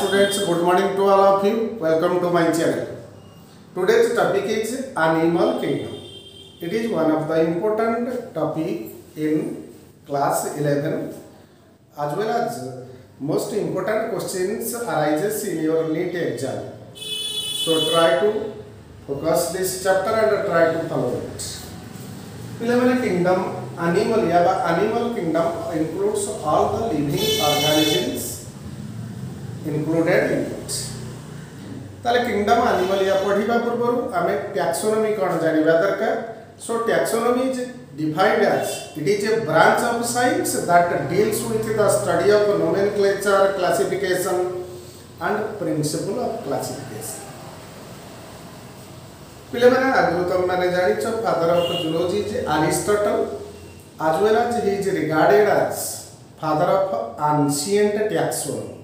students, good morning to all of you. Welcome to my channel. Today's topic is Animal Kingdom. It is one of the important topic in class 11 as well as most important questions arises in your NEET exam. So try to focus this chapter and try to follow it. Animal Kingdom, animal kingdom includes all the living organisms included in it. ताले kingdom animal या पढ़िबा पूर्व आमे taxonomy कोन जानिबा दरकार. So taxonomy is defined as it is a branch of science that deals with the study of nomenclature, classification and principle of classification. पिले माने आगु तुम माने जानि छ father of zoology is Aristotle as well as he is regarded as father of ancient taxonomy.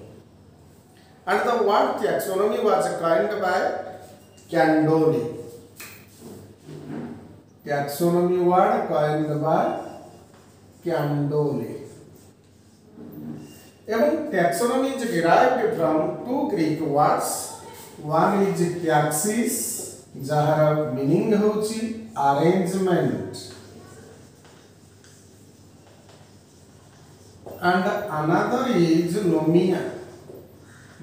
And the word taxonomy was coined by Candolle. Taxonomy word coined by Candolle. Even taxonomy is derived from two Greek words. One is taxis, jahar meaning hochi arrangement, and another is nomia,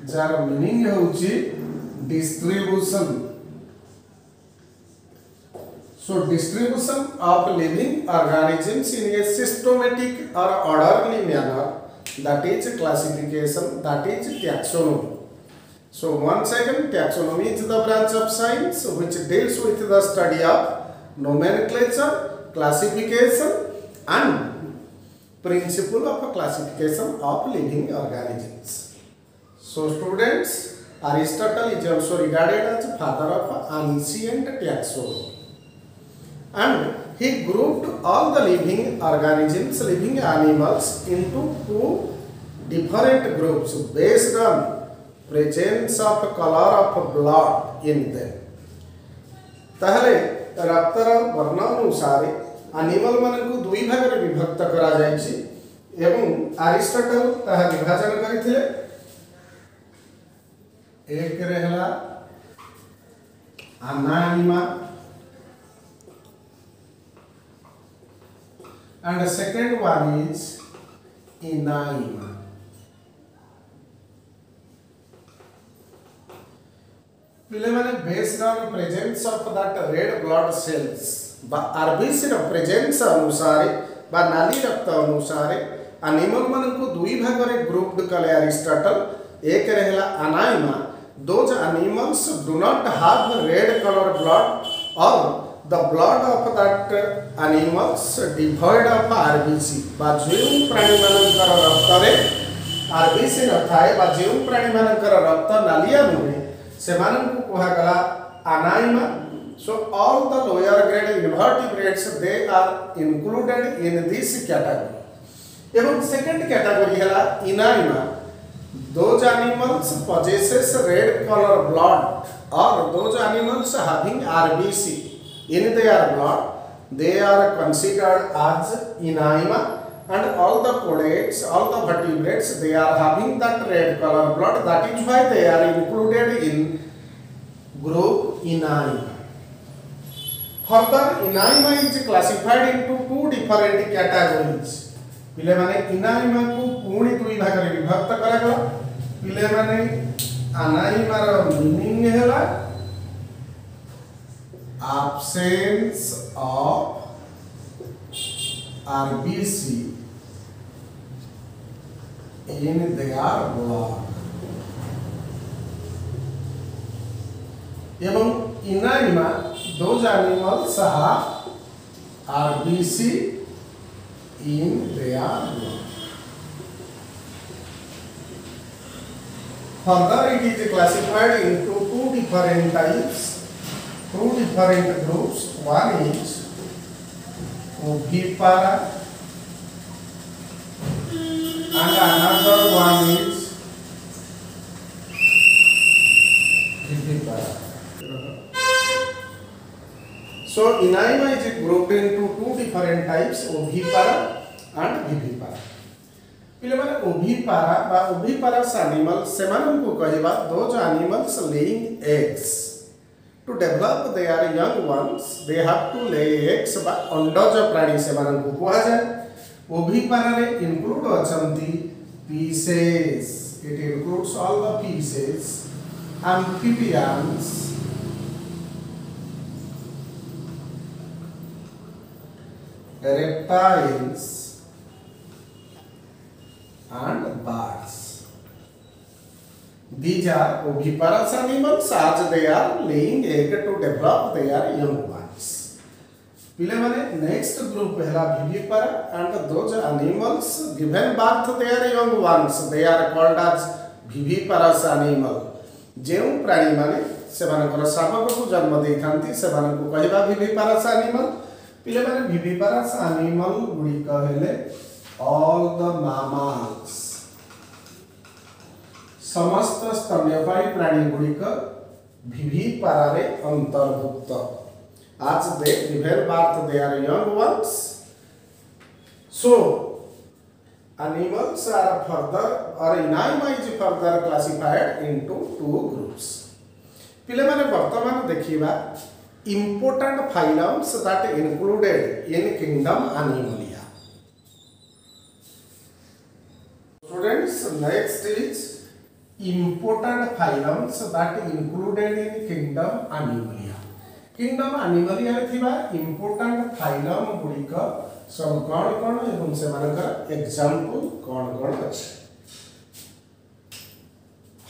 jar meaning hochi distribution. So distribution of living organisms in a systematic or orderly manner, that is classification, that is taxonomy. So once again, taxonomy is the branch of science which deals with the study of nomenclature, classification and principle of classification of living organisms. So students, Aristotle is also regarded as father of ancient taxonomy, and he grouped all the living organisms, living animals into two different groups based on presence of color of blood in them. ताहले रक्तर वर्ण अनुसार animal मानकु दुई भाग रे विभक्त करा जायछि एवं Aristotle ताहा विभाजन करिथिले. एक रहला अनानिमा and the second one is Inaima. Based on presence of that red blood cells, RBC presence अनुसार बा नाली रक्त अनुसार एनिमल मानकु दुई भाग रे ग्रुप्ड कले एरिस्टोटल. एक रहला अनाइमा, those animals do not have red color blood or the blood of that animals devoid of RBC. बा जेउ प्राणी मानकर रक्त रे RBC न थाए बा जेउ प्राणी मानकर रक्त नालिया नुहे से मानकु कोहा गला अनाइमा. So all the lower grade invertebrates, they are included in this category. Even second category है Inaima. Those animals possesses red color blood or those animals having RBC in their blood, they are considered as Inaima. And all the chordates, all the vertebrates, they are having that red color blood. That is why they are included in group Inaima. Further, Inaima is classified into two different categories. पिले माने Inaima को पूर्ण दुई भाग रे विभक्त करागला. पिले माने Anaima रो मीनिंग हैला absence of RBC in their blood. एवं Inaima, those animals have RBC in their blood. Further, it is classified into two different types, two different groups. One is ovipara and another one is vivipara. So Inaima is grouped into two different types, ovipara and vivipara. पिले माने ओविपारा बा ओविपारस animal सेमान को कहबा those animals laying eggs to develop their young ones they have to lay eggs बा अंडज प्राणी सेमान को कहा जाय ओविपारा रे इंक्लूड अछंती fishes it includes all the fishes amphibians reptiles and birds. These are oviparous animals as they are laying egg to develop their young ones. पिले माने next group है vivipara and those animals given birth their young ones they are called as viviparous animal. जो प्राणी माने सेमानकर शावक को जन्म देखांती सेमानक कहबा viviparous animal. पिले माने viviparous animal गुडी कहले all the mammals समस्त स्तन्यपायी प्राणी गुडिक viviparā रे अंतर्भुक्त as they give birth their young ones. So animals are further or is further classified into two groups. पिले माने वर्तमान देखिबा important phylums that included in kingdom Animalia. Students, next is important phylums that included in kingdom Animalia. Kingdom Animalia रे थिबा important phylum गुडिक सब कोन एवं सेमानकर example कोन अछि.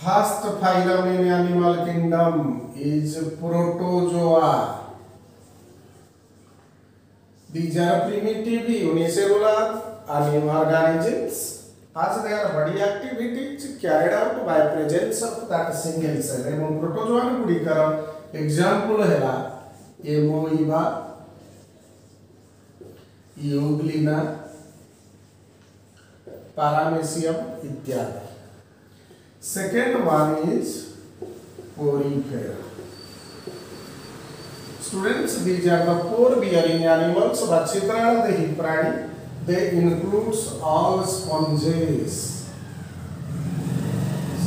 First phylum in animal kingdom is Protozoa. These are primitive unicellular animal organisms as their body activities carried out by presence of that single cell. एवं Protozoa गुडिकर example हैला Amoeba, Euglena, Paramecium इत्यादि. Second one is Porifera. Students, these are the pore-bearing animals. Vachitradehi prani. They includes all sponges.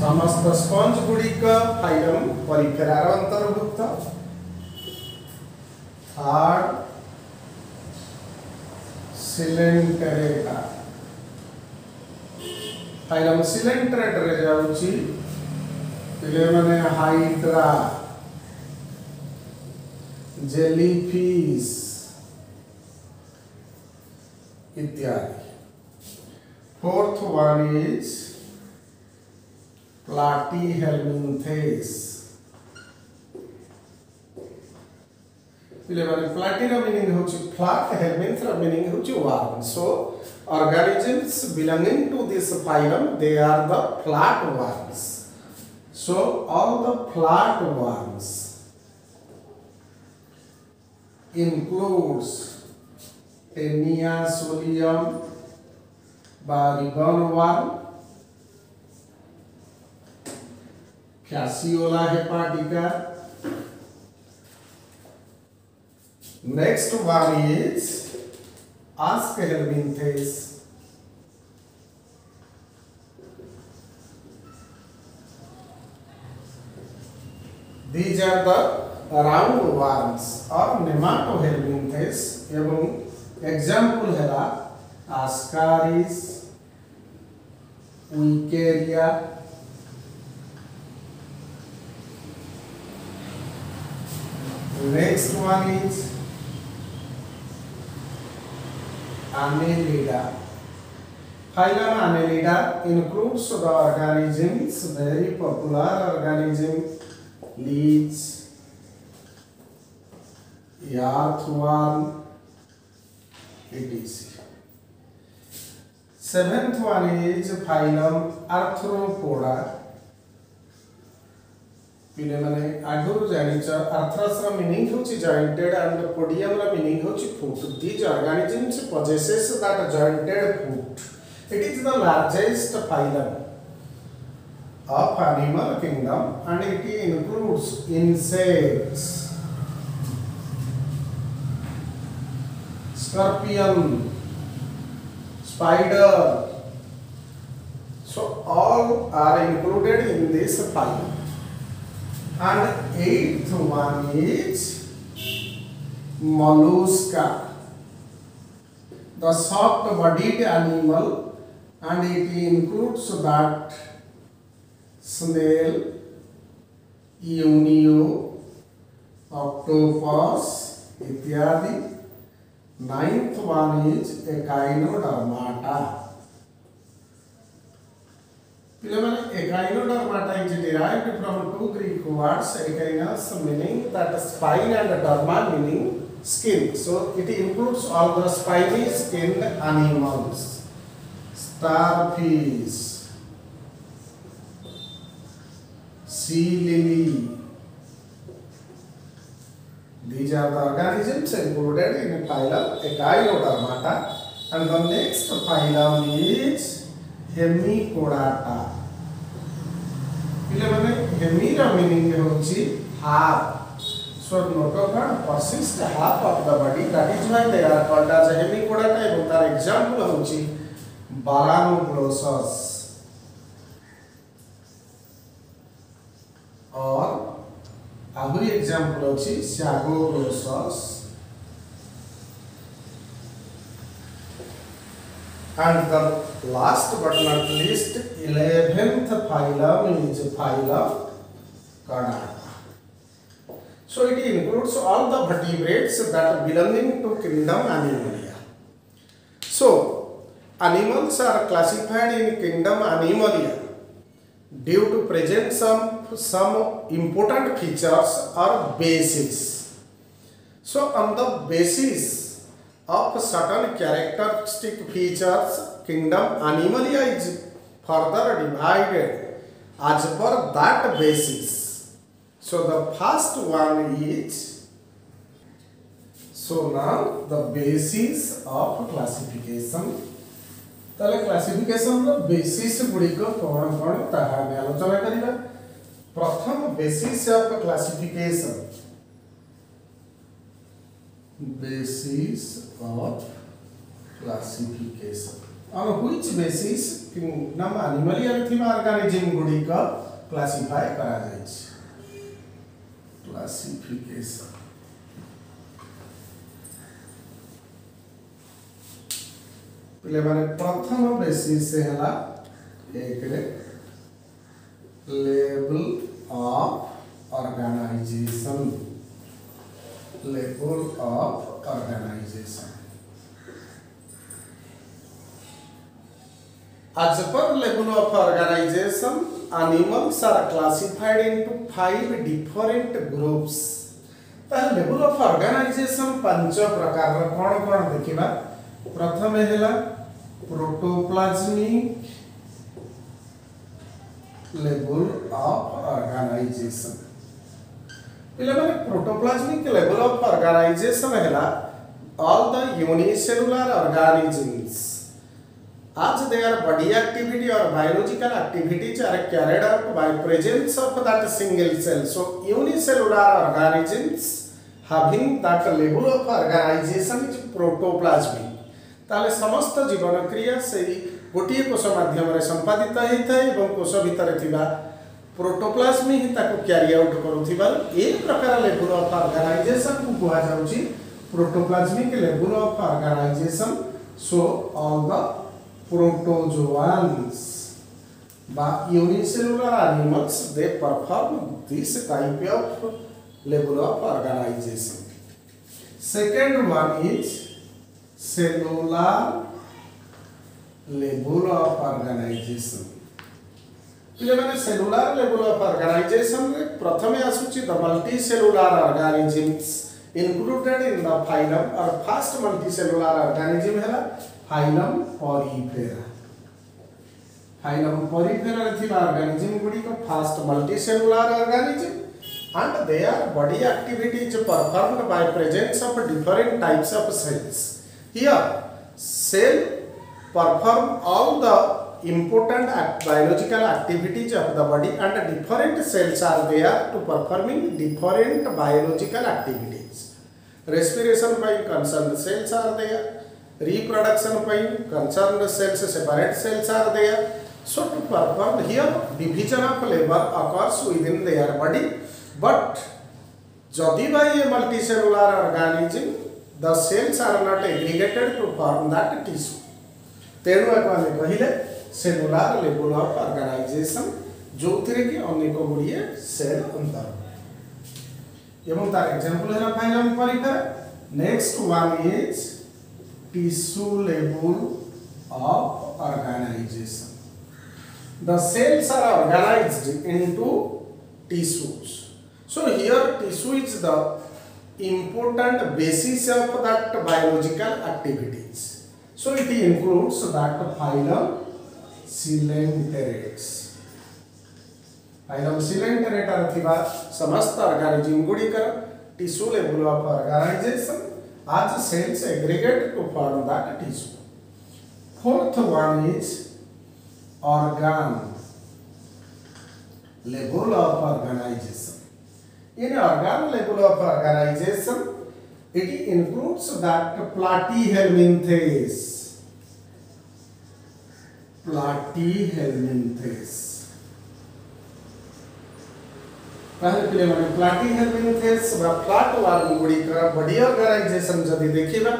समस्त sponge गुडिक phylum Porifera अंतर्भुक्त. Third, Coelenterata. Phylum Coelenterata रे जाउची पिले माने हाइड्रा, जेलीफिश इत्यादि. Fourth one is Platyhelminthes. पिले माने प्लाटी मीनिंग होची फ्लैट, हेलमिन्थ मीनिंग होची worm. So organisms belonging to this phylum they are the flatworms. So all the flatworms includes Taenia solium, ribbonworm, Fasciola hepatica. Next one is Ascahelminthes. These are the roundworms or nematohelminthes. एवं example है Ascaris, Wisteria, next one is Annelida. Phylum Annelida includes the organisms, very popular organism, leech, earthworm, etc. Seventh one is phylum Arthropoda. पिले माने आगुरु जानिच आर्थ्रस रा meaning होची jointed and podium रा meaning होची foot. These organisms possesses that jointed foot. It is the largest phylum of animal kingdom and it includes insects, scorpion, spider, all are included in this phylum. And eighth one is mollusca, the soft-bodied animal, and it includes bat, snail, ionio, octopus, ityadi. Ninth one is echinodermata. Echinodermata is derived from two Greek words, echinus meaning that spine and derma meaning skin. So it includes all the spiny skinned animals. Starfish, sea lily. These are the organisms included in phylum Echinodermata. And the next phylum is Hemichordata. Hemira meaning half. So notochord persist half of the body. That is why they are called as Hemichordata. And their example is Balanoglossus or आहुरी example अछि Sagoglossus. And the last but not least 11th phylum is phylum Chordata. So it includes all the vertebrates that belonging to kingdom Animalia. So animals are classified in kingdom Animalia due to presence of some important features or bases. So on the basis of certain characteristic features, kingdom Animalia is further divided as per that basis. So the first one is, so now the basis of classification. ताले classification रो basis गुडी को कोन ताहा में आलोचना करिबा. प्रथम basis of classification, basis of classification on which basis kingdom Animalia थिमा ऑर्गेनिज्म गुडी को क्लासिफाई करा जाय छै. क्लासिफिकेशन पहले माने प्रथम बेसिस से हला एक level of organisation. Level of organisation as per level of organization, animals are classified into 5 different groups. तार लेवल ऑफ ऑर्गेनाइजेशन पंच प्रकार रो कोन कोन देखिबा. प्रथम हेला प्रोटोप्लाज्मिक लेवल ऑफ ऑर्गेनाइजेशन. पहले माने प्रोटोप्लाज्मिक लेवल ऑफ ऑर्गेनाइजेशन हेला all the unicellular organisms as their body activity or biological activities are carried out by presence of that single cell. So unicellular organisms having that level of organization is protoplasmic. ताले समस्त जीवन क्रिया से गोटिए कोष माध्यम रे संपादित होता है एवं कोष भीतर थिबा प्रोटोप्लाज्म ही ताको कैरी आउट करूथिबा ए प्रकार लेवल ऑफ ऑर्गेनाइजेशन को कुआ जाउची protoplasmic level of organisation. So all the protozoans by unicellular animals they perform this type of level of organization. Second one is cellular level of organization. पिले माने cellular level of organization रे प्रथमे आसुची the multicellular organisms included in the phylum or first multicellular organism है phylum Porifera. Phylum Porifera रे थिबा organism गुडी को first multicellular organism and their body activities performed by presence of different types of cells. Here cell perform all the important biological activities of the body and different cells are there to performing different biological activities. Respiration by concerned cells are there, reproduction by concerned cells, separate cells are there, So to perform here division of labor occurs within their body, but jodi by a multicellular organism, the cells are not aggregated to form that tissue. तेणु आम कहले cellular level of organisation जो थी कि अनेक गुड़िए cell अंतर एवं तार एग्जांपल है फाइनल परीक्षा next one is tissue level of organisation the cells are organized into tissues. So here tissue is the important basis of that biological activities. So it includes that phylum Coelenterates. Phylum Coelenterata थिबा समस्त organism गुड़िकर tissue level of organization as cells aggregate to form that tissue. Fourth one is organ level of organization. In organ level of organization, it includes that platyhelminthes. Platyhelminthes. पहले पिले माने platyhelminthes बा flatworm Gudi का body organization जदि देखिबा.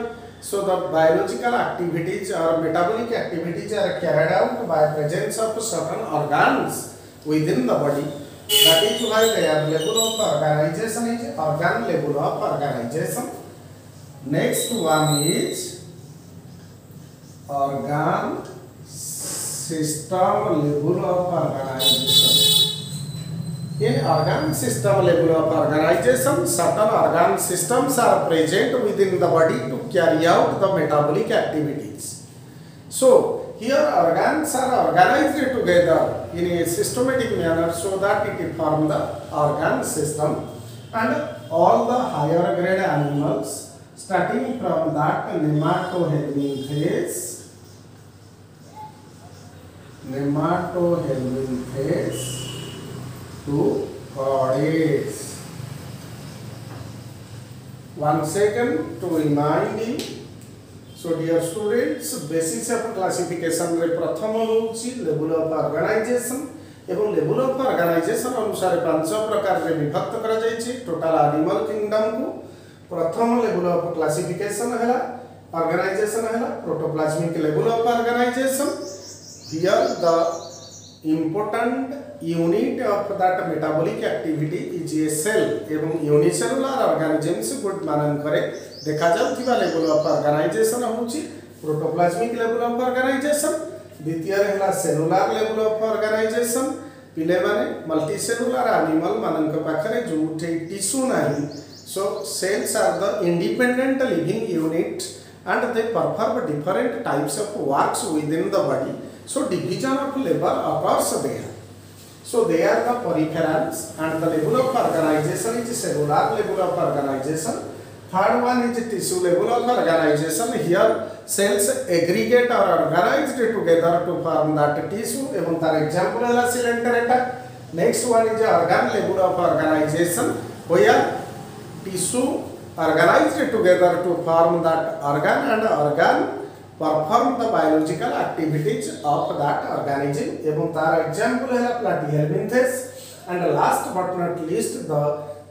So the biological activities or metabolic activities are carried out by presence of certain organs within the body. That is why their level of organization is organ level of organization. Next one is organ system level of organization. In organ system level of organization, certain organ systems are present within the body to carry out the metabolic activities. So here organs are organized together in a systematic manner so that it form the organ system, and all the higher grade animals starting from that nematohelminthes to chordates. One second to remind you. So dear students, basis of classification रे प्रथम होची level of organisation एवं level of organisation अनुसार पांच प्रकार रे विभक्त करा जाय छी. टोटल एनिमल किंगडम को प्रथम लेवल ऑफ क्लासिफिकेशन हैला ऑर्गेनाइजेशन हैला protoplasmic level of organisation. Here the important unit of that metabolic activity is a cell एवं unicellular organisms गुड मानन करे देखा जाउथिबा लेवल ऑफ ऑर्गेनाइजेशन होची प्रोटोप्लाज्मिक लेवल ऑफ ऑर्गेनाइजेशन. द्वितीय रहला सेलुलर लेवल ऑफ ऑर्गेनाइजेशन. पिले माने मल्टी सेलुलर एनिमल मानन के पाखरे जोठे टिश्यू नाही. So cells are the independent living unit and they perform different types of works within the body. So division of labor occurs there. So they are the peripherals, and the level of organization is cellular level of organization. Third one is tissue level of organization. Here cells aggregate or organized together to form that tissue. Even for example, la Coelenterata. Next one is organ level of organization, where tissue organized together to form that organ, and organ perform the biological activities of that organism. एवं तार example है platyhelminthes. And last but not least, the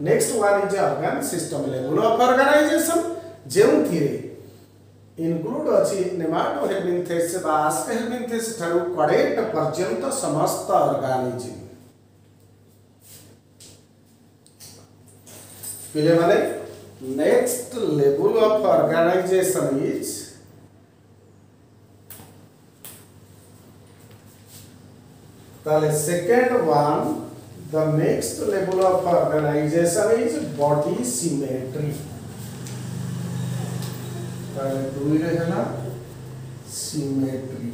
next one is organ system level of organization. जेउं थिरे include अछि nematohelminthes बा ascahelminthes ठारू cadet पर्यंत समस्त organism. पिले माने next level of organization is the second one. The next level of organization is body symmetry. दुई रहना symmetry.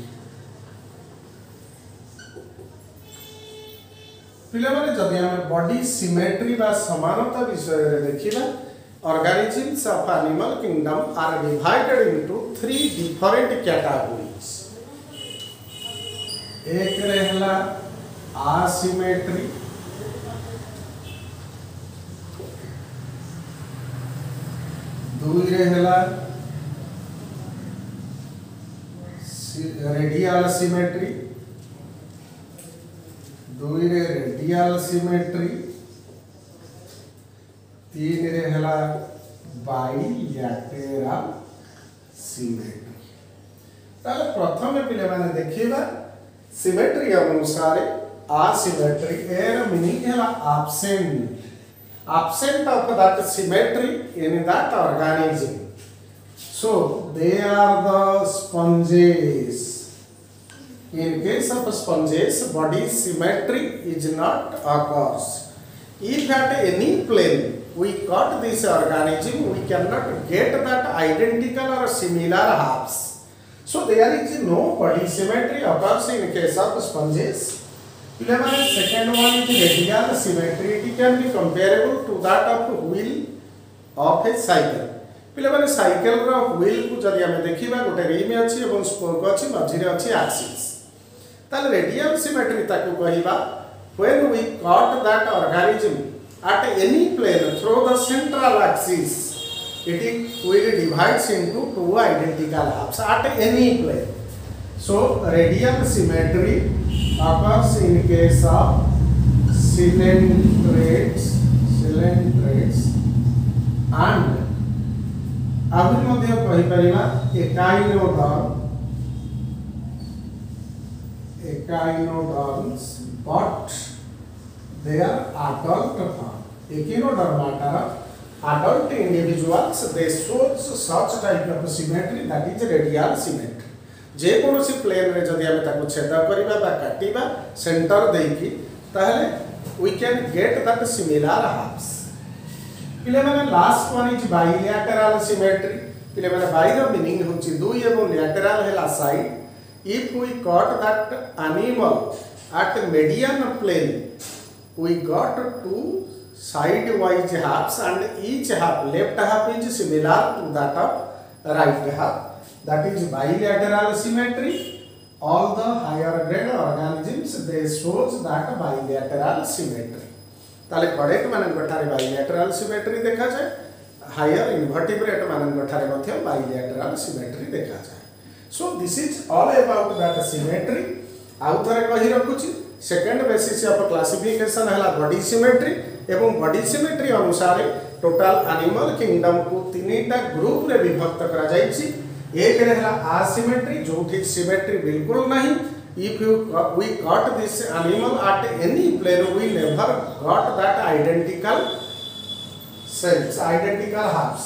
पिले माने जदि हम body symmetry बा समानता विषय रे देखिबा, organisms of animal kingdom are divided into three different categories. एक रहला asymmetry, दुई रहला radial symmetry, दुई रे रेडियल सिमेट्री तीन रे हला बाइलैटेरल सिमेट्री। ताले प्रथम पिले माने देखिबा सिमेट्री अनुसार asimetry एर मीनिंग हला absent of that symmetry in that organism. So they are the sponges. In case of sponges, body symmetry is not occurs. If at any plane we cut this organism, we cannot get that identical or similar halves. So there is no body symmetry occurs in case of sponges. Second one is radial symmetry. It can be comparable to that of wheel of a cycle. पिले cycle wheel को जदि आम देखा गोटे rim अच्छी और spoke अच्छी मझे अच्छी एक्सिस ताले रेडियल सिमेट्री ताकू कहिबा when we cut that organism at any plane through the central axis it will divides into two identical halves at any plane. So radial symmetry occurs in case of cylindrids and आहुरी मध्य कहि परिबा echinoderms but they are adult form. Echinodermata adult individuals they shows such type of symmetry that is radial symmetry. जे कोनोसी plane रे जदि हम ताको छेद करिबा बा काटिबा सेंटर देकी ताहले we can get that similar halves. पिले माने last one is bilateral symmetry. पिले माने बाइ रो मीनिंग होची दुई एवं लैटरल हैला side. If we cut that animal at median plane we got two side-wise halves and each half, left half is similar to that of right half. That is bilateral symmetry. All the higher grade organisms they shows that bilateral symmetry. ताले correct मानन गठारे bilateral symmetry देखा जाए. Higher invertebrate मानन गठारे मध्य bilateral symmetry देखा जाए. So this is all about that symmetry. आउ थरे कहि रखुची सेकंड बेसिस ऑफ क्लासिफिकेशन है बॉडी सिमेट्री एवं बॉडी सिमेट्री अनुसार टोटल एनिमल किंगडम को तीनटा ग्रुप रे विभक्त करा जायछि. एक रे हला असिमेट्री जोठी सिमेट्री बिल्कुल नहीं. If you we cut this animal at any plane we never got that identical cells identical halves.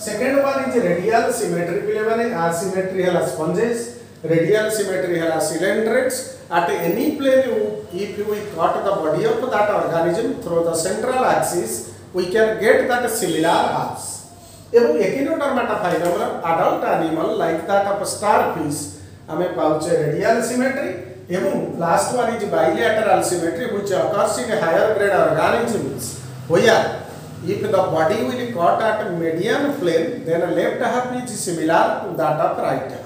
Second one is radial symmetry. पिले माने असिमेट्री हला स्पंजेस, रेडियल सिमेट्री हला सिलेंड्रेट्स. At any plane, if we cut the body of that organism through the central axis, we can get that similar halves. एवं Echinodermata phylum adult animal like that of starfish हमें पाउचे radial symmetry. एवं last one is bilateral symmetry which occurs in higher grade organisms where if the body will cut at median plane then left half is similar to that of right half.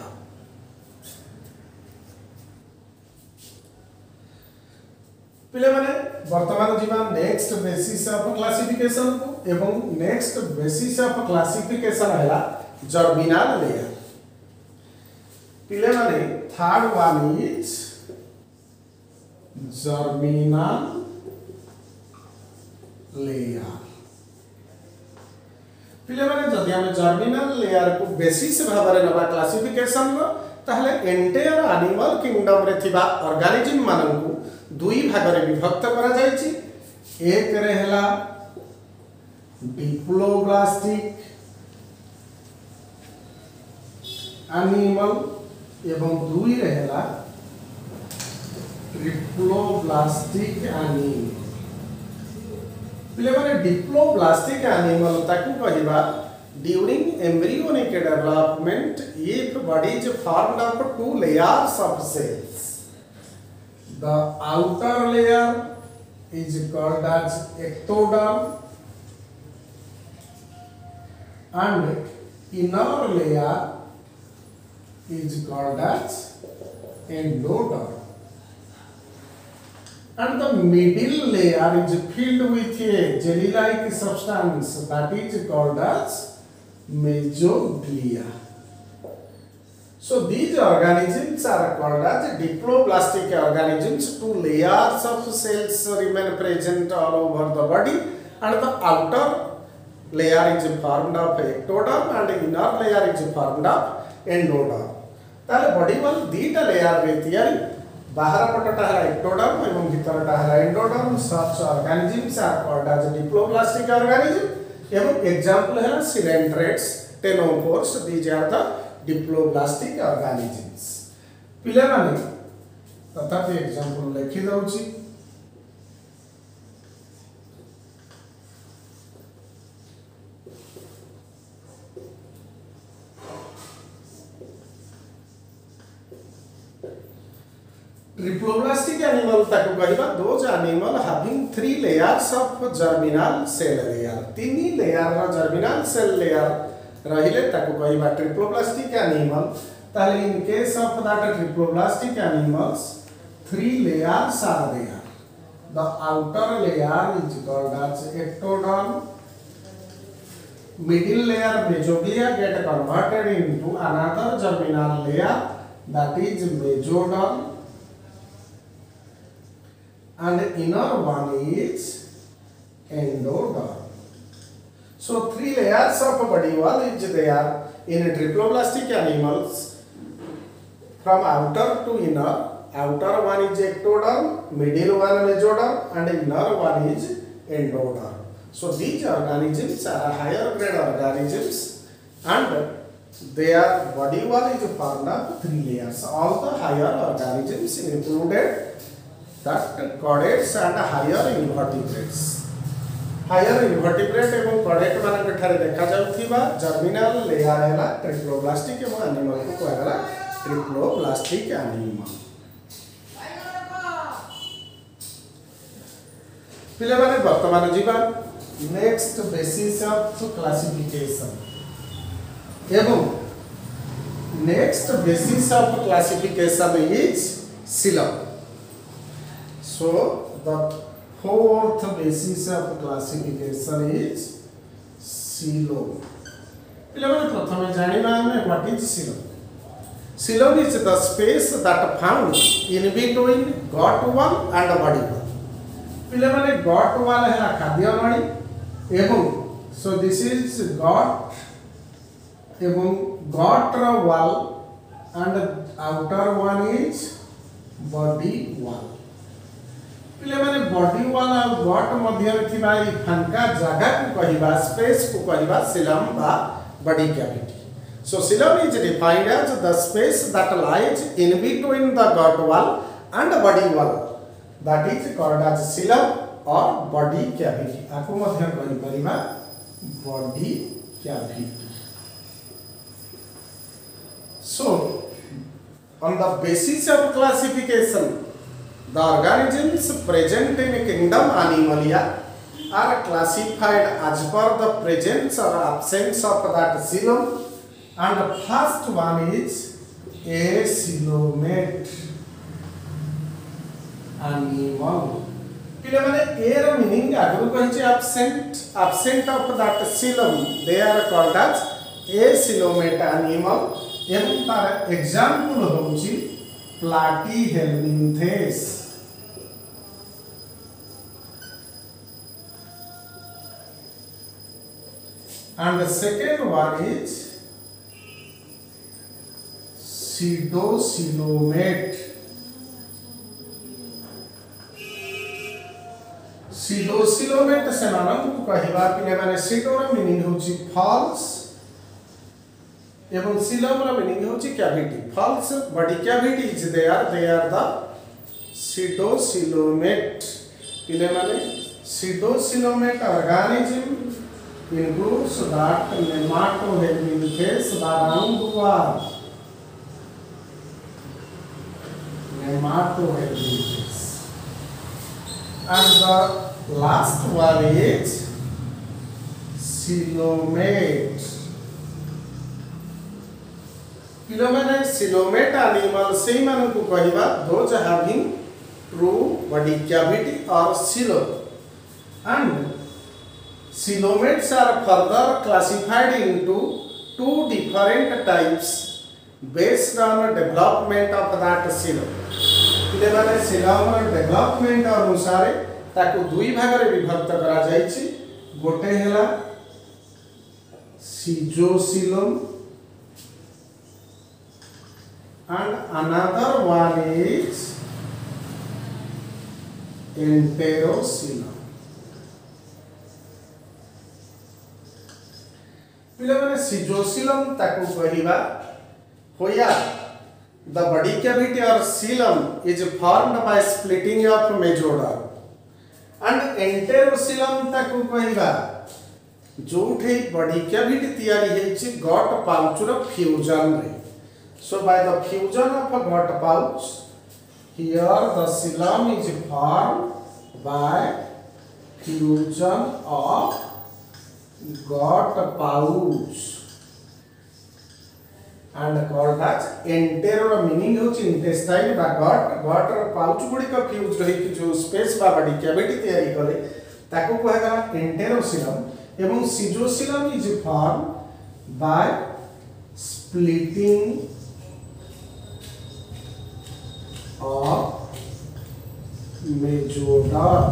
पिले माने वर्तमान जीवा next basis of classification को एवं next basis of classification हैला germinal layer. पिले माने third one is germinal layer. पिले माने जदि हम जर्मिनल लेयर को बेसिस भाबरे नबा क्लासिफिकेशन रो ताहले एंटायर एनिमल किंगडम रे थिबा ऑर्गेनिज्म मानन को दुई भाग रे विभक्त करा जायछि. एक रे हला डिप्लोब्लास्टिक एनिमल एवं दुई रे हला ट्रिप्लोब्लास्टिक एनिमल. पिले माने डिप्लोब्लास्टिक एनिमल ताकू कहिबा during embryonic development if body is formed of two layers of cells. The outer layer is called as ectoderm and inner layer is called as endoderm. And the middle layer is filled with a jelly-like substance that is called as mesoglea. So these organisms are called as diploblastic organisms. Two layers of cells remain present all over the body, and the outer layer is formed of ectoderm and inner layer is formed of endoderm. ताले body wall दीटा layer रे तयारी बाहर पटटा है ectoderm एवं भीतरटा है endoderm. Such organisms are called as diploblastic organism एवं example है coelenterate, ctenophores. These are the diploblastic organisms. पिले माने तथापि एग्जांपल लिखि दउची. Diploblastic animal ताको कहिबा those animal having three layers of germinal cell layer. तीनी लेयर रा germinal cell layer रहिले ताको कहिबा diploblastic animal. ताले in case of that diploblastic animals, three layers are there. The outer layer is called as ectoderm. Middle layer mesoglea get converted into another germinal layer, that is mesoderm. And inner one is endoderm. So three layers of body wall is there in diploblastic animals from outer to inner. Outer one is ectoderm, middle one mesoderm, and inner one is endoderm. So these organisms are higher grade organisms, and their body wall is formed of three layers. All the higher organisms included that chordates and higher invertebrates. Higher invertebrate एवं chordate मानक ठारे देखा जाउथिबा germinal layer हैला diploblastic एवं animal को कहला diploblastic animal. पिले माने वर्तमान जीवा next basis of classification. एवं next basis of classification is coelom. So the fourth basis of classification is coelom. पिलाମାନେ प्रथमे जानिबा ଆମେ what is coelom. Coelom is the space that found in between gut wall and body wall. पिलाମାନେ gut wall है खाद्य नळी एवं so this is gut एवं gut wall and outer one is body wall. पिले माने body वाला गट मध्य में थिबा ई फंका जगह को कहिबा स्पेस को कहिबा सीलम बा body cavity. So coelom is defined as the space that lies in between the gut wall and body wall, that is called as coelom or body cavity. आको मध्य कहि परिबा body cavity. So on the basis of classification, the organisms present in kingdom Animalia are classified as per the presence or absence of that coelom, and the first one is acoelomate animal. पिले माने a ର meaning आगु कहछि absent of that coelom, they are called as acoelomate animal. एवं तार example होछि platyhelminthes. And the second one is pseudocoelomate. Pseudocoelomate सेमानंकु कहिबा पिले माने pseudo ର मीनिंग होछि false एवं coelom ର मीनिंग होछि cavity. False body cavity is there, they are the pseudocoelomate. पिले माने pseudocoelomate organism includes that nematohelminthes, the roundworm. Nematohelminthes. And the last one is coelomate. Coelomate animal सेही मानकु कहिबा those having true body cavity or coelom. And coelomates are further classified into two different types, based on development of that xylem पिले माने xylem रो development अनुसार ताकू दुई भाग रे विभक्त करा जायछि गोटे हेला सिजोसिलम and another one is enteroxylum पिले माने सिजोसिलम ताकू कहिबा होया the body cavity or xylem is formed by splitting of mesoderm and enteroxylum ताकू कहिबा जोठे बॉडी कैविटी तयारी हेछि गट पाउच रो फ्यूजन रे so by the fusion of a gut pouch here the xylem is formed by fusion of gut pouch and called as entero meaning होछि intestine बा gut रो pouch गुडी का fuse रही कि जो space बा body cavity तयारी करे ताको कहगा enteroxylum एवं schizocoelom is formed by splitting of mesoderm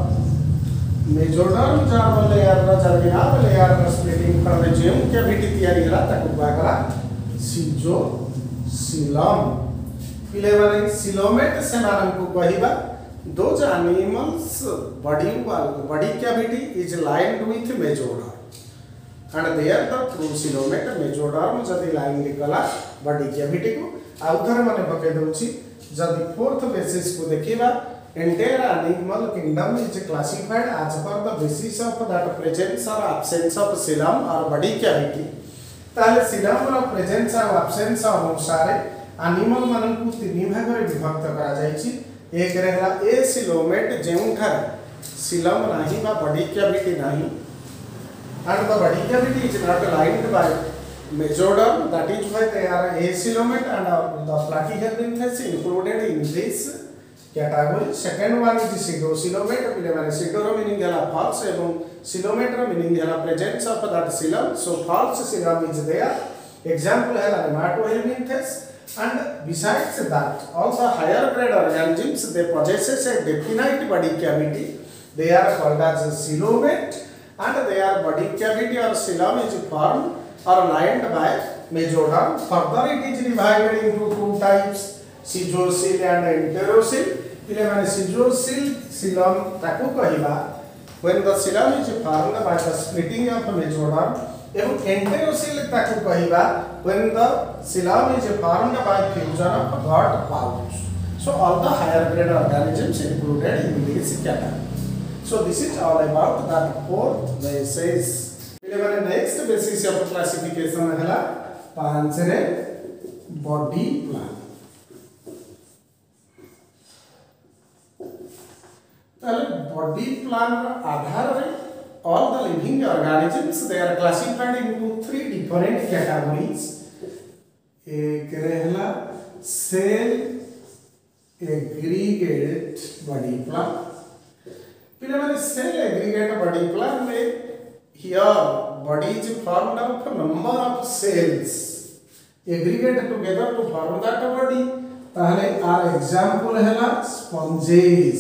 mesoderm जार लेयर रा जर्मिनल लेयर रा स्प्लिटिंग करले जेम कैविटी तयारी हला ताको कहला सिजोसिलम पिले माने सिलोमेट से मानन को कहिबा those animals body cavity is lined with mesoderm and they are the true coelomet mesoderm जदि लाइन निकला बॉडी कैविटी को आउथर माने पके दोछि जदि फोर्थ बेसिस को देखिबा entire animal kingdom is classified as per the basis of that presence or absence of xylem or body cavity ताले xylem or presence or absence अनुसार animal मानन को तीन भाग रे विभक्त करा जायछि एक रहला ए सिलोमेट जेउठार xylem नाही बा बॉडी कैविटी नाही and the body cavity is not lined by mesoderm that is why they are acoelomet and the platyhelminth is included in this category second one is pseudocoelomet pile mane pseudo meaning hela false ebong coelomet meaning hela presence of that xylem so false xylem is there example hela nematohelminth and besides that all the higher grade organisms they possesses a definite body cavity they are called as coelomet and their body cavity or xylem is formed or lined by mesoderm further it is divided into two types सिजोसिल and enteroxyl पिले माने सिजोसिल xylem ताकू कहिबा when the xylem is formed by the splitting of mesoderm एवं enteroxyl ताकू कहिबा when the xylem is formed by fusion of gut pouch so all the higher grade organisms included in this category so this is all about that fourth basis पिले माने next basis of classification हला पांच रे body plan body plan आधार रे all the living organisms they are classified into three different categories एक रहला cell aggregate body plan पिले माने cell aggregate body plan में here body is formed of a number of cells aggregate together to form that body ताहले our example हैला sponges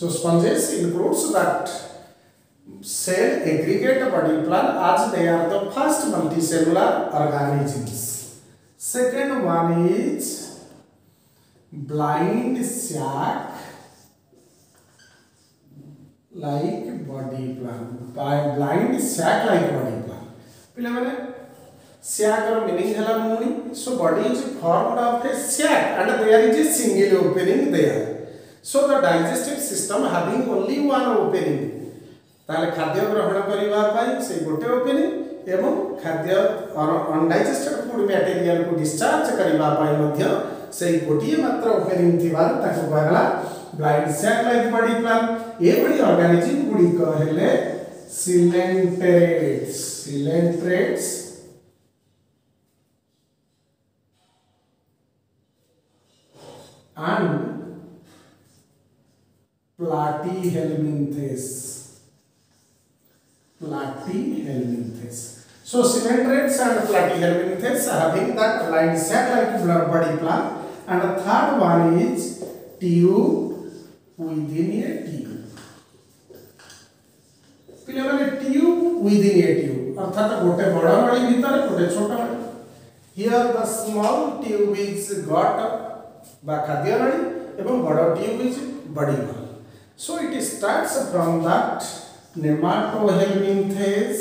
so sponges includes that cell aggregate body plan as they are the first multicellular organisms second one is blind sac like body plan by blind sac like body plan पिले माने sac रो meaning हला मुनी so body is formed of a sac and there is a single opening there so the digestive system having only one opening ताले खाद्य ग्रहण करिवा पई से गोटे opening एवं खाद्य अनडाइजेस्टेड फूड मटेरियल को डिस्चार्ज करिवा पई मध्य से गोटिए मात्र ओपनिंग थिबार ताको कहला blind sac like body plan ए बडी ऑर्गेनिज्म गुडी कहले coelenterates and platyhelminthes So coelenterate and platyhelminthes having that aligned sac-like body plan, and the third one is tube within a tube. पिले tube within a tube अर्थात गोटे बड़ नली भीतर गोटे छोट नली. Here the small tube is got बा खाद्य नली एवं बड़ tube is body nali. So it starts from that nematohelminthes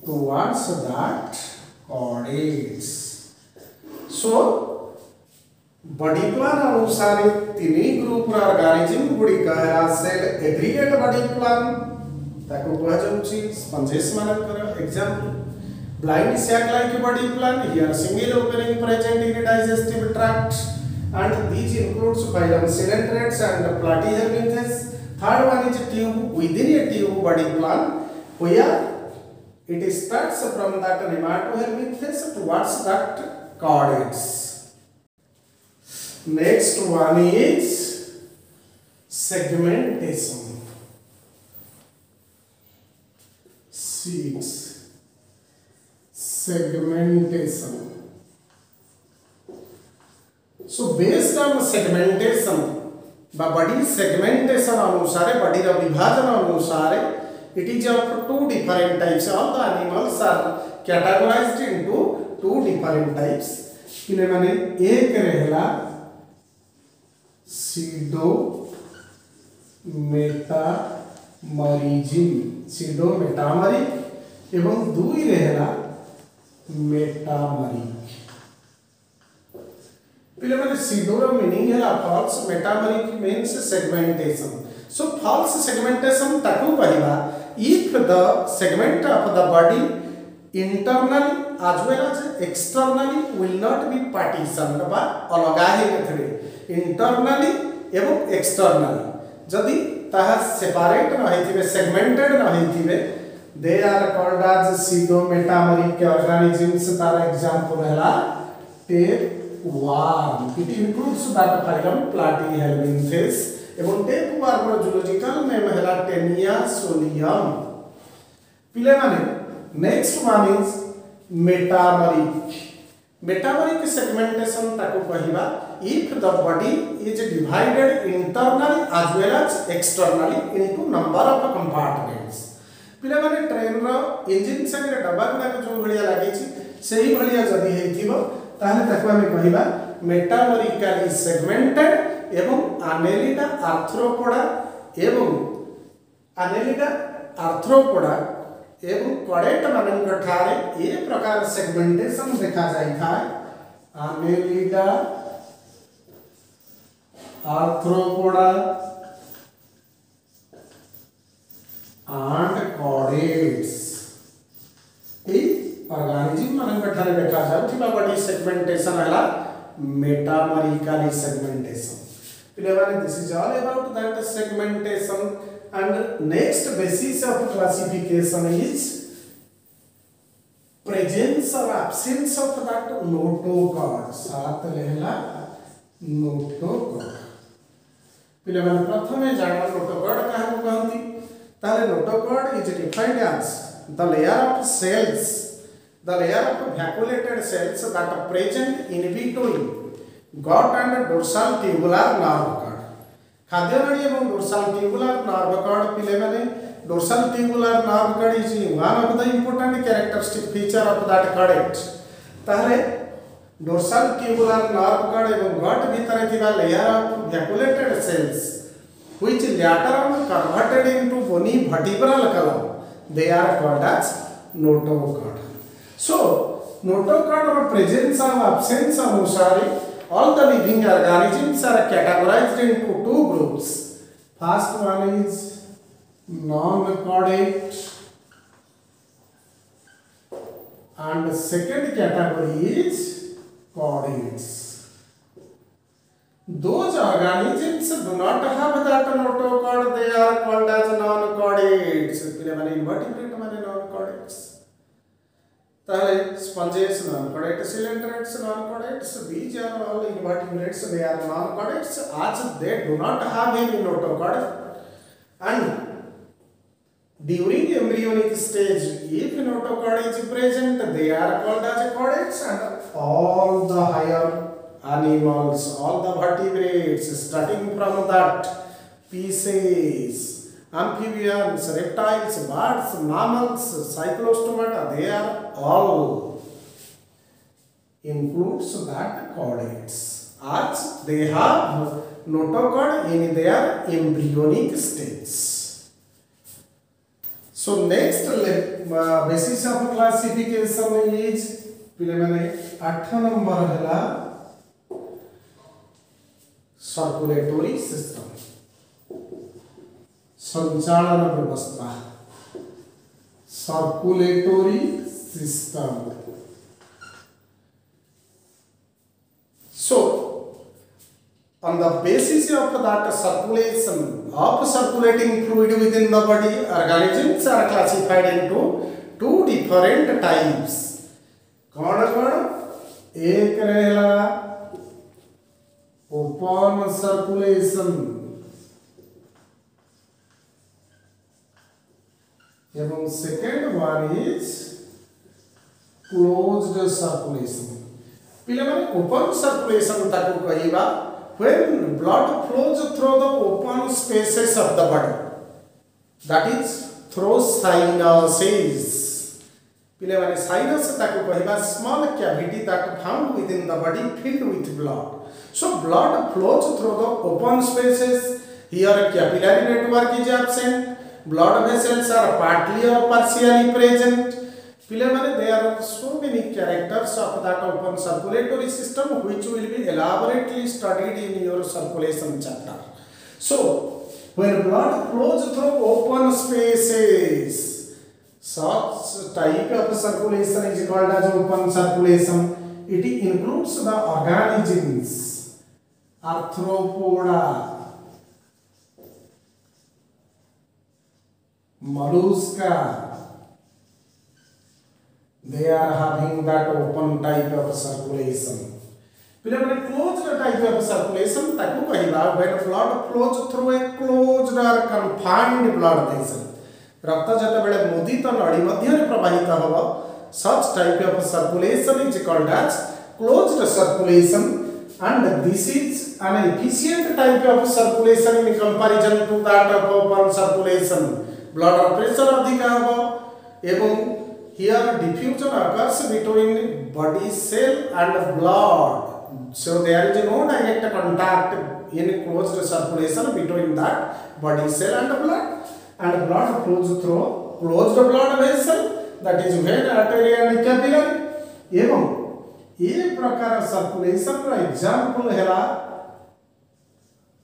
towards that chordates. So body plan अनुसार तीन ग्रुप ऑर्गेनिज्म गुडी कहला सेल एग्रीगेट बॉडी प्लान ताको कह जाउची स्पंजेस मानकर example blind sac like body plan. Here single opening present in digestive tract, and these includes phylum coelenterate and platyhelminthes. Third one is tube within a tube body plan, where it starts from that nematohelminthes towards that chordates. Next one is segmentation. Six. Segmentation. So based on segmentation, body segmentation अनुसार body रा विभाजन अनुसार it is of two different types. All the animals are categorized into two different types. इन्हें माने एक रहेला pseudometamerism एवं दुई रहेला मेटामरिक. पिले माने pseudo मीनिंग है false, metameric means segmentation. So false segmentation ताकू कहबा if the segment of the body internally as well as externally will not be partitioned बा अलगा हे नथरे internally एवं externally जदि ताहा सेपरेट न हेथिबे segmented न हेथिबे they are called as pseudometameric organisms. तार example हैला tapeworm. It includes that phylum platyhelminthes एवं tapeworm रो zoological name हैला Taenia solium. पिले माने next one is metameric. Metameric segmentation ताको कहिबा if the body is divided internally as well as externally into number of compartments. पिले माने train रो engine संगे डब्बा गुडा जो भलिया लागि छि सेही भलिया जदी हेथिबो ताले ताको हम कहिबा मेटामरिकली सेगमेंटेड एवं annelida arthropoda एवं कॉडेट मानन ठारे ए प्रकार सेगमेंटेशन देखा जाई था. annelida arthropoda and chordates A organism मानन ठारे देखा जाउ थिबा बॉडी सेगमेंटेशन हला मेटामरिकली सेगमेंटेशन. पिले माने this is all about that segmentation. And next basis of classification is presence or absence of that notochord. सात लेहला notochord. पिले माने प्रथमे जाना notochord काहे कहंती ताले notochord is defined as the layer of cells, the layer of vacuolated cells that are present in between gut and dorsal tubular nerve cord. खाद्य नली एवं डोर्सल ट्यूबुलर नर्व कॉर्ड पिले माने dorsal tubular nerve cord is one of the important characteristic feature of that chordate. तारे dorsal tubular nerve cord एवं gut भीतर थिबा layer of vacuolated cells which later on converted into bony vertebral column they are called as notochord. So notochord और presence और absence अनुसार all the living organisms are categorized into two groups. First one is non-chordate and the second category is chordates. Those organisms do not have that notochord, they are called as non-chordates. Invertebrate माने non-chordates. ताले sponges non-chordates, coelenterate non-chordates, these are all invertebrates, they are non-chordates as they do not have any notochord. And during embryonic stage, if notochord is present, they are called as chordates, and all the higher animals, all the vertebrates, starting from that, fishes, amphibians, reptiles, birds, mammals, cyclostomata, they are all includes that chordates, as they have notochord in their embryonic stage. So next basis of classification is पिले माने 8 number हला circulatory system, संचालन व्यवस्था, circulatory system. So on the basis of that circulation of circulating fluid within the body, organisms are classified into two different types. कौन एक रहेला open circulation एवं second one is closed circulation. पिले माने open circulation ताको कहिबा when blood flows through the open spaces of the body, that is through sinuses. पिले माने sinus ताको कहिबा small cavity that found within the body filled with blood. So blood flows through the open spaces. Here capillary network is absent. Blood vessels are partly or partially present. पिले माने there are so many characters of that open circulatory system which will be elaborately studied in your circulation chapter. So when blood flows through open spaces, such type of circulation is called as open circulation. It includes the organisms, arthropoda, mollusca. They are having that open type of circulation. When closed type of circulation, when blood flows through a closed or confined blood vessel, रक्त जतबेले मुदित नड़ी मध्य प्रवाहित होबो, such type of circulation is called as closed circulation, and this is an efficient type of circulation in comparison to that of open circulation. Blood pressure अधिक होबो एवं here diffusion occurs between body cell and blood. So there is no direct contact in closed circulation between that body cell and blood. And blood flows through closed blood vessel, that is vein, artery and capillary. एवं ये प्रकार circulation रो example हैला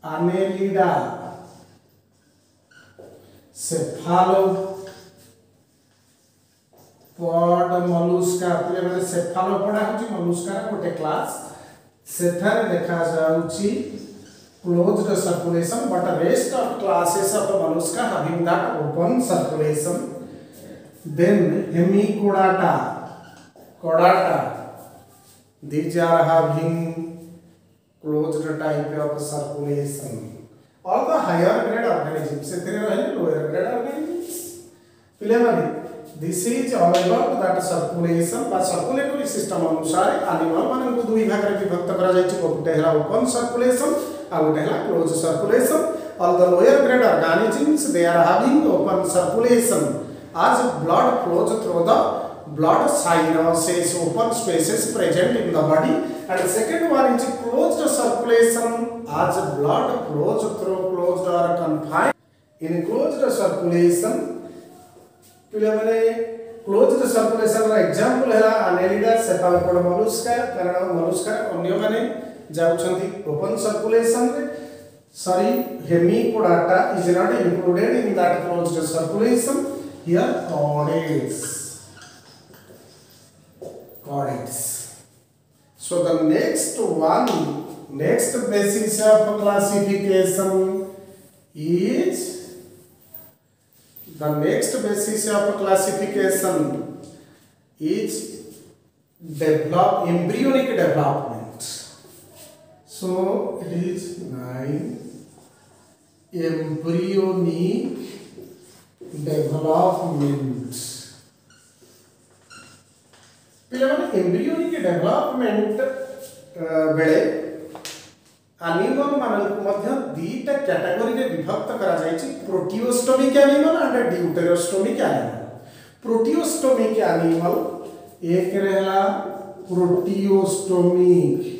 annelida, cephalopod mollusca. पिले माने cephalopod होची mollusca रा गोटे class. सेथारे देखा जाउची closed circulation, but rest of classes of mollusca having that open circulation. Then hemichordata, chordata, these are having closed type of circulation. All the higher grade organisms, lower grade organisms. This is all about that circulation. But circulatory system अनुसार animal मानन को दुई भाग रे विभक्त करा जायछि. गोटे हैला open circulation और गोटे हैला closed circulation. All the lower grade organisms, they are having open circulation as blood flows through the blood sinuses, open spaces present in the body. And second one is closed circulation as blood flows through closed or confined. In closed circulation, closed circulation रा example है annelida, cephalopod, mollusca. कारण mollusca अन्य माने जाउछंती open circulation रे. Sorry, hemichordata is not included in that closed circulation. Here chordates. So the next basis of classification is embryonic development. So it is 9. embryonic development पिले माने embryonic development बेले animal मानक मध्य दीटा category रे विभक्त करा जायछि प्रोटियोस्टोमिक animal and deuterostomic animal प्रोटियोस्टोमिक animal एक रहला प्रोटियोस्टोमिक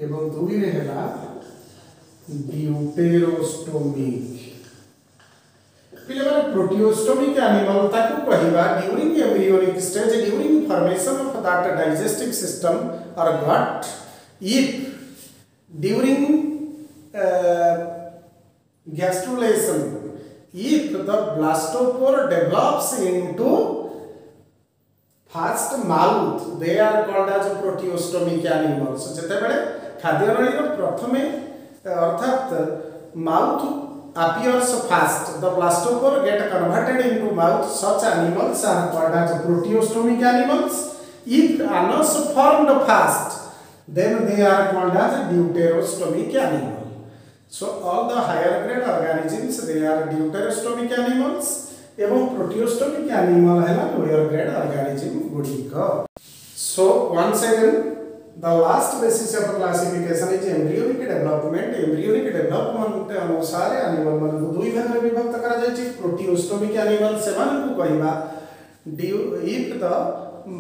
एवं दुई रहला ड्यूटेरोस्टोमिक पिले माने प्रोटियोस्टोमिक एनिमल ताकू कहिबा during embryonic stage during formation of that digestive system और gut if during gastrulation if the blastopore develops into first mouth they are called as proteostomic animals जते बेले खाद्य नळीर प्रथमे अर्थात mouth appears first the blastopore get converted into mouth such animals are called as proteostomic animals if anus formed first then they are called as deuterostomic animals so all the higher grade organisms they are deuterostomic animals एवं protostomic animal हैला lower grade organism गुडिक so once again the last basis of classification is embryonic development अनुसार animal मन को दुई भाग में विभक्त करा जाय छि प्रोटियोस्टोमिक एनिमल सेमान को कहिबा if the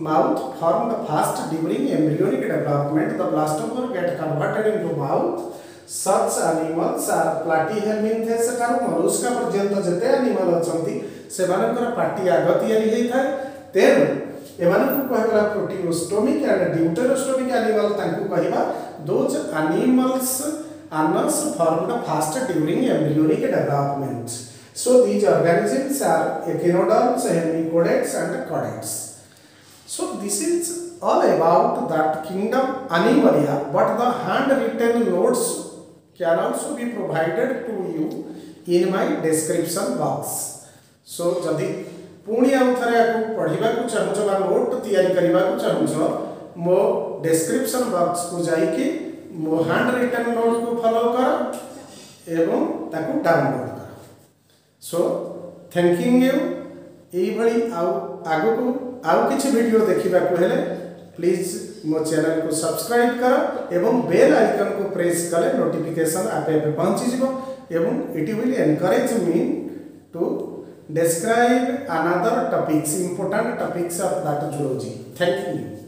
mouth form the first during embryonic development the blastopore get converted into mouth such animals are platyhelminthes ठारू मरुस्का पर्यंत जते एनिमल अछंती सेमानकर पार्टी आग तयारी हेई थाए तेनु एमानकु कहला प्रोटियोस्टोमिक एंड ड्यूटेरोस्टोमिक एनिमल तांकु कहिबा those animals anus formed first during embryonic development so these organisms are echinoderms hemichordates and chordates so this is all about that kingdom Animalia but the handwritten notes can also be provided to you in my description box so जदि पुणी आउ थरे आकु पढिबा को चाहू छ बा note तयारी करबा को चाहू छ मो डिस्क्रिप्शन बॉक्स को जाई कि मो हैंड रिटन नोट को फॉलो कर एवं ताकू डाउनलोड कर सो थैंकिंग यू एई भली आउ आगु को आउ किछि वीडियो देखिबा को हेले प्लीज मो चैनल को सब्सक्राइब कर एवं बेल आइकन को प्रेस कले नोटिफिकेशन आपे आपे पहुंची जिवो एवं it will encourage me to describe another topics important topics of that zoology thank you